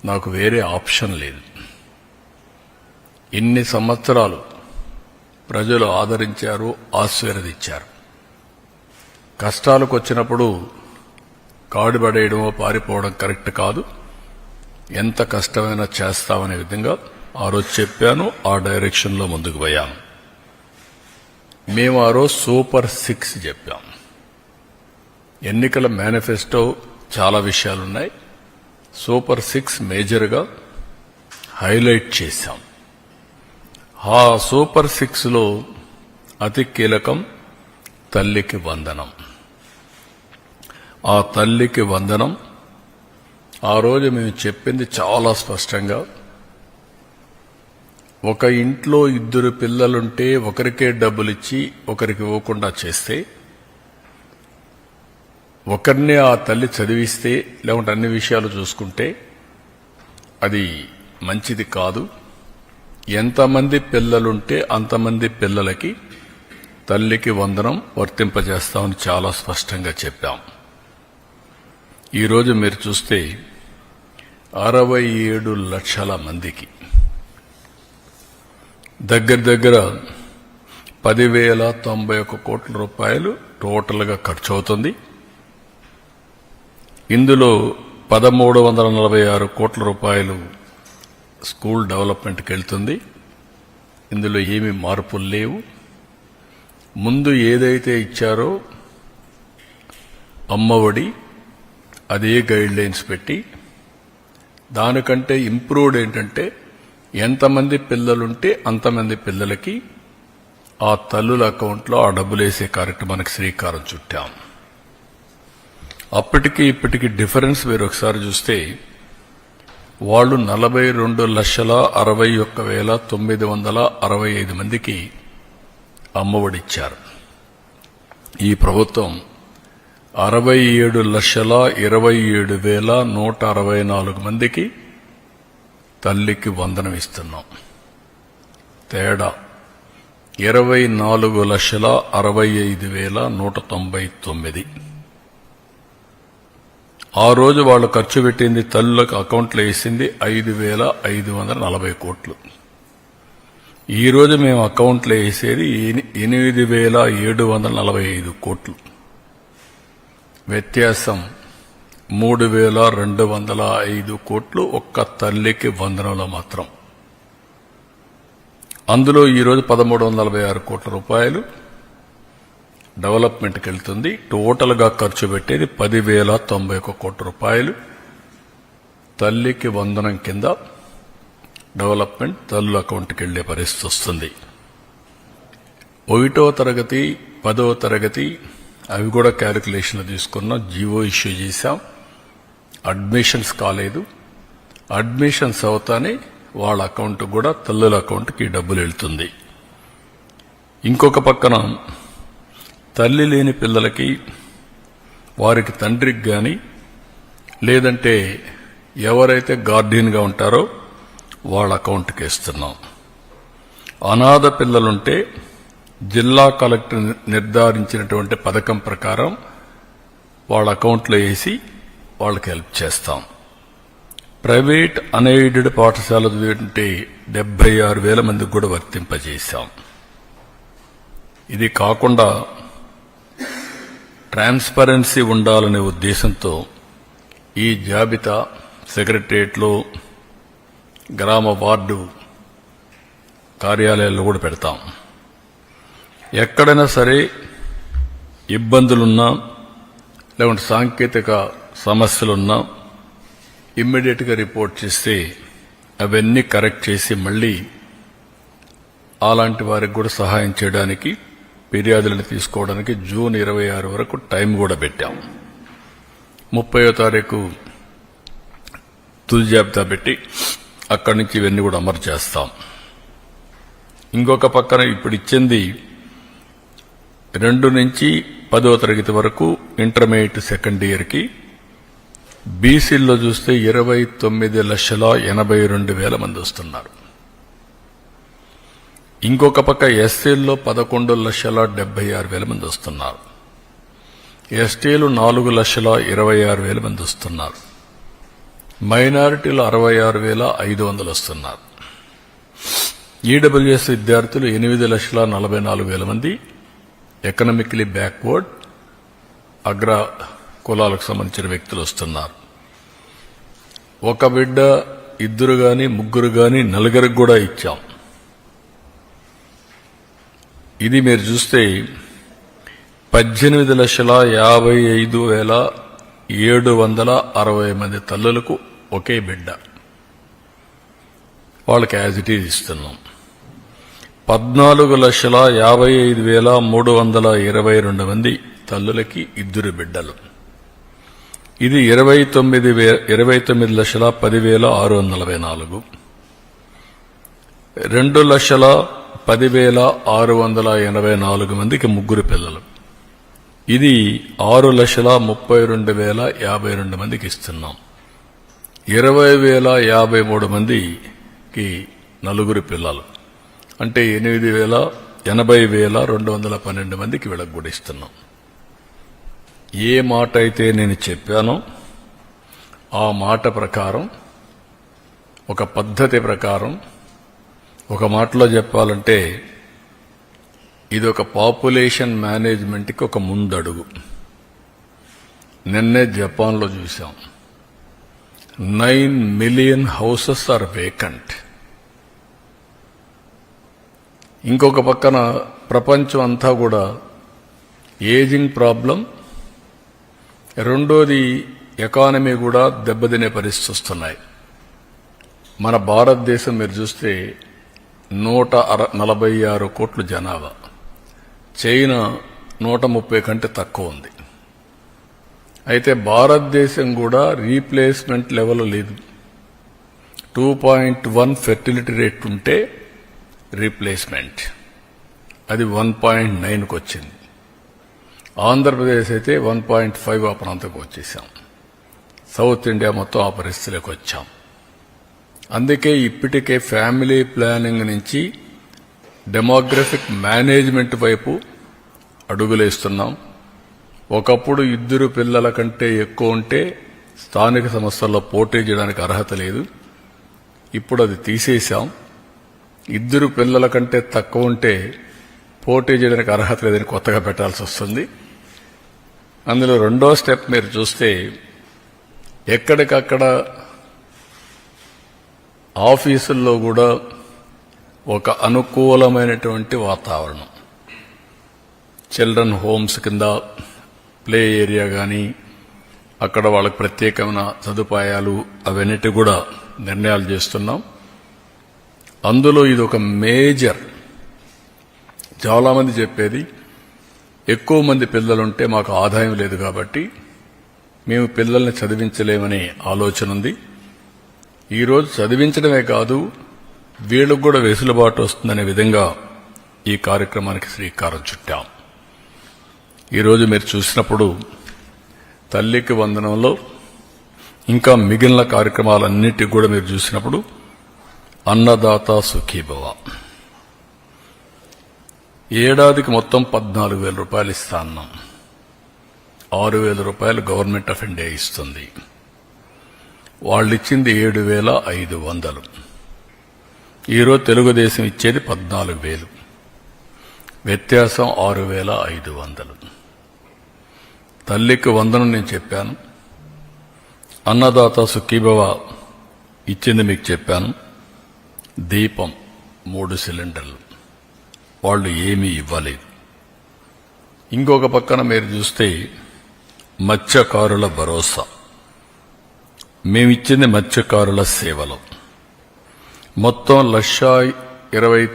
నాకు వేరే ఆప్షన్ లేదు. ఇన్ని సంవత్సరాలు ప్రజలు ఆదరించారు, ఆశీర్వదించారు. కష్టాలకు వచ్చినప్పుడు కాడుపడేయడమో పారిపోవడం కరెక్ట్ కాదు. ఎంత కష్టమైనా చేస్తామనే విధంగా ఆ రోజు చెప్పాను. ఆ డైరెక్షన్లో ముందుకు పోయాము. మేము ఆ రోజు సూపర్ 6 చెప్పాం. ఎన్నికల మేనిఫెస్టో చాలా విషయాలున్నాయి. సూపర్ 6 మేజర్గా హైలైట్ చేశాం. ఆ సూపర్ 6లో అతి కీలకం తల్లికి వందనం. ఆ తల్లికి వందనం ఆ రోజు మేము చెప్పింది చాలా స్పష్టంగా, ఒక ఇంట్లో 2 పిల్లలుంటే ఒకరికే డబ్బులిచ్చి ఒకరికి ఇవ్వకుండా చేస్తే, ఒకరినే ఆ తల్లి చదివిస్తే లేకుంటే అన్ని విషయాలు చూసుకుంటే అది మంచిది కాదు. ఎంతమంది పిల్లలుంటే అంతమంది పిల్లలకి తల్లికి వందనం వర్తింపజేస్తామని చాలా స్పష్టంగా చెప్పాం. ఈరోజు మీరు చూస్తే 67 లక్షల మందికి దగ్గర 10,091 కోట్ల రూపాయలు టోటల్గా ఖర్చు అవుతుంది. ఇందులో 1,346 కోట్ల రూపాయలు స్కూల్ డెవలప్మెంట్కి వెళ్తుంది. ఇందులో ఏమీ మార్పులు లేవు. ముందు ఏదైతే ఇచ్చారో అమ్మఒడి అదే గైడ్ లైన్స్ పెట్టి, దానికంటే ఇంప్రూవ్డ్ ఏంటంటే ఎంతమంది పిల్లలుంటే అంతమంది పిల్లలకి ఆ తల్లుల అకౌంట్లో ఆ డబ్బులు వేసే కార్యక్రమానికి శ్రీకారం చుట్టాం. అప్పటికి ఇప్పటికి డిఫరెన్స్ మీరు ఒకసారి చూస్తే, వాళ్ళు 42,61,965 మందికి అమ్మఒడిచ్చారు. ఈ ప్రభుత్వం 67,27,164 మందికి తల్లికి వందనం ఇస్తున్నాం. తేడా 24,65,199. ఆ రోజు వాళ్ళు ఖర్చు పెట్టింది, తల్లులకు అకౌంట్లో వేసింది 5,540 కోట్లు. ఈ రోజు మేము అకౌంట్లో వేసేది 8,745 కోట్లు. వ్యత్యాసం 3,205 కోట్లు ఒక్క తల్లికి వందనంలో మాత్రం. అందులో ఈరోజు 1,346 కోట్ల రూపాయలు డెవలప్మెంట్కి వెళ్తుంది. టోటల్గా ఖర్చు పెట్టేది 10,091 కోట్ల రూపాయలు తల్లికి వందనం కింద డెవలప్మెంట్ తల్లుల అకౌంట్కి వెళ్లే పరిస్థితి వస్తుంది. 1వ తరగతి 10వ తరగతి అవి కూడా క్యాలిక్యులేషన్లు తీసుకున్నాం. జీవో ఇష్యూ చేశాం. అడ్మిషన్స్ కాలేదు. అడ్మిషన్స్ అవుతానే వాళ్ళ అకౌంట్ కూడా తల్లుల అకౌంట్కి డబ్బులు వెళ్తుంది. ఇంకొక పక్కన తల్లి లేని పిల్లలకి, వారికి తండ్రికి కానీ లేదంటే ఎవరైతే గార్డియన్గా ఉంటారో వాళ్ళ అకౌంట్కి వేస్తున్నాం. అనాథ పిల్లలుంటే జిల్లా కలెక్టర్ నిర్ధారించినటువంటి పథకం ప్రకారం వాళ్ళ అకౌంట్లో వేసి వాళ్ళకి హెల్ప్ చేస్తాం. ప్రైవేట్ అన్ఎయిడెడ్ పాఠశాల చదివితే 76,000 మందికి కూడా వర్తింపజేశాం. ఇది కాకుండా ట్రాన్స్పరెన్సీ ఉండాలనే ఉద్దేశంతో ఈ జాబితా సెక్రటరియట్లో, గ్రామ వార్డు కార్యాలయాల్లో కూడా పెడతాం. ఎక్కడైనా సరే ఇబ్బందులున్నా లేకుంటే సాంకేతిక సమస్యలున్నా ఇమ్మీడియట్గా రిపోర్ట్ చేస్తే అవన్నీ కరెక్ట్ చేసి మళ్ళీ అలాంటి వారికి కూడా సహాయం చేయడానికి, ఫిర్యాదులను తీసుకోవడానికి జూన్ 26 వరకు టైం కూడా పెట్టాం. 30వ తారీఖు తుది జాబితా పెట్టి అక్కడి నుంచి ఇవన్నీ కూడా అమలు చేస్తాం. ఇంకొక పక్కన ఇప్పుడు ఇచ్చింది 2 నుంచి 10వ తరగతి వరకు ఇంటర్మీడియట్ సెకండ్ ఇయర్కి. బీసీల్లో చూస్తే 29,82,000 మంది వస్తున్నారు. ఇంకొక పక్క ఎస్సీల్లో 11,76,000 మంది వస్తున్నారు. ఎస్టీలు 4,26,000 మంది వస్తున్నారు. మైనారిటీలు 66,500 వస్తున్నారు. ఈడబ్ల్యూఎస్ విద్యార్థులు 8,44,000 మంది ఎకనామికలీ బ్యాక్వర్డ్ అగ్ర కులాలకు సంబంధించిన వ్యక్తులు వస్తున్నారు. ఒక బిడ్డ, ఇద్దరు గాని, ముగ్గురు గాని, నలుగురికి కూడా ఇచ్చాం. ఇది మీరు చూస్తే 18,55,760 మంది తల్లులకు ఒకే బిడ్డ, వాళ్ళకి యాజ్ ఇట్ ఈజ్ ఇస్తున్నాం. 14,55,322 మంది తల్లులకి ఇద్దరు బిడ్డలు. ఇది 29,10,644. 2,10,684 మందికి ముగ్గురు పిల్లలు. ఇది 6,32,052 మందికి ఇస్తున్నాం. 20,053 మందికి నలుగురు పిల్లలు, అంటే 80,212 మందికి వీళ్ళకి కూడా ఇస్తున్నాం. ఏ మాట అయితే నేను చెప్పానో ఆ మాట ప్రకారం, ఒక పద్ధతి ప్రకారం, ఒక మాటలో చెప్పాలంటే ఇది ఒక పాపులేషన్ మేనేజ్మెంట్కి ఒక ముందడుగు. నిన్నే జపాన్లో చూశాం, 9 మిలియన్ హౌసెస్ ఆర్ వేకెంట్. ఇంకొక పక్కన ప్రపంచం అంతా కూడా ఏజింగ్ ప్రాబ్లం, రెండోది ఎకానమీ కూడా దెబ్బతినే పరిస్థితి వస్తున్నాయి. మన భారతదేశం మీరు చూస్తే 146 కోట్ల జనాభా, చైనా 130 కంటే తక్కువ ఉంది. అయితే భారతదేశం కూడా రీప్లేస్మెంట్ లెవెల్ లేదు. 2.1 ఫెర్టిలిటీ రేట్ ఉంటే రీప్లేస్మెంట్, అది 1.9కు వచ్చింది. ఆంధ్రప్రదేశ్ అయితే 1.5 ఆ ప్రాంతంకి వచ్చేసాం. సౌత్ ఇండియా మొత్తం ఆ పరిస్థితిలోకి వచ్చాం. అందుకే ఇప్పటికే ఫ్యామిలీ ప్లానింగ్ నుంచి డెమోగ్రఫిక్ మేనేజ్మెంట్ వైపు అడుగులేస్తున్నాం. ఒకప్పుడు ఇద్దరు పిల్లల కంటే ఎక్కువ ఉంటే స్థానిక సంస్థల్లో పోటీ చేయడానికి అర్హత లేదు. ఇప్పుడు అది తీసేశాం. ఇద్దరు పిల్లల కంటే తక్కువ ఉంటే పోటీ చేయడానికి అర్హత లేదని కొత్తగా పెట్టాల్సి వస్తుంది. అందులో రెండో స్టెప్ మీరు చూస్తే ఎక్కడికక్కడ ఆఫీసుల్లో కూడా ఒక అనుకూలమైనటువంటి వాతావరణం, చిల్డ్రన్ హోమ్స్ కింద ప్లే ఏరియా కానీ, అక్కడ వాళ్ళకి ప్రత్యేకమైన సదుపాయాలు అవన్నిటి కూడా నిర్ణయాలు చేస్తున్నాం. అందులో ఇది ఒక మేజర్. చాలామంది చెప్పేది ఎక్కువ మంది పిల్లలుంటే మాకు ఆదాయం లేదు కాబట్టి మేము పిల్లల్ని చదివించలేమనే ఆలోచన ఉంది. ఈరోజు చదివించడమే కాదు, వీళ్ళకు కూడా వెసులుబాటు వస్తుందనే విధంగా ఈ కార్యక్రమానికి శ్రీకారం చుట్టాం. ఈరోజు మీరు చూసినప్పుడు తల్లికి వందనంలో ఇంకా మిగిలిన కార్యక్రమాలన్నిటికీ కూడా మీరు చూసినప్పుడు అన్నదాత సుఖీభవ, ఏడాదికి మొత్తం 14,000 రూపాయలు ఇస్తా అన్నాం. 6,000 రూపాయలు గవర్నమెంట్ ఆఫ్ ఇండియా ఇస్తుంది. వాళ్ళు ఇచ్చింది 7,500. ఈరోజు తెలుగుదేశం ఇచ్చేది 14,000. వ్యత్యాసం 6,500. తల్లికి వందనం నేను చెప్పాను. అన్నదాత సుఖీభవ ఇచ్చింది మీకు చెప్పాను. దీపం 3 సిలిండర్లు, వాళ్ళు ఏమీ ఇవ్వలేదు. ఇంకొక పక్కన మీరు చూస్తే మత్స్యకారుల భరోసా, మేమిచ్చింది మత్స్యకారుల సేవలు. మొత్తం 1,20,000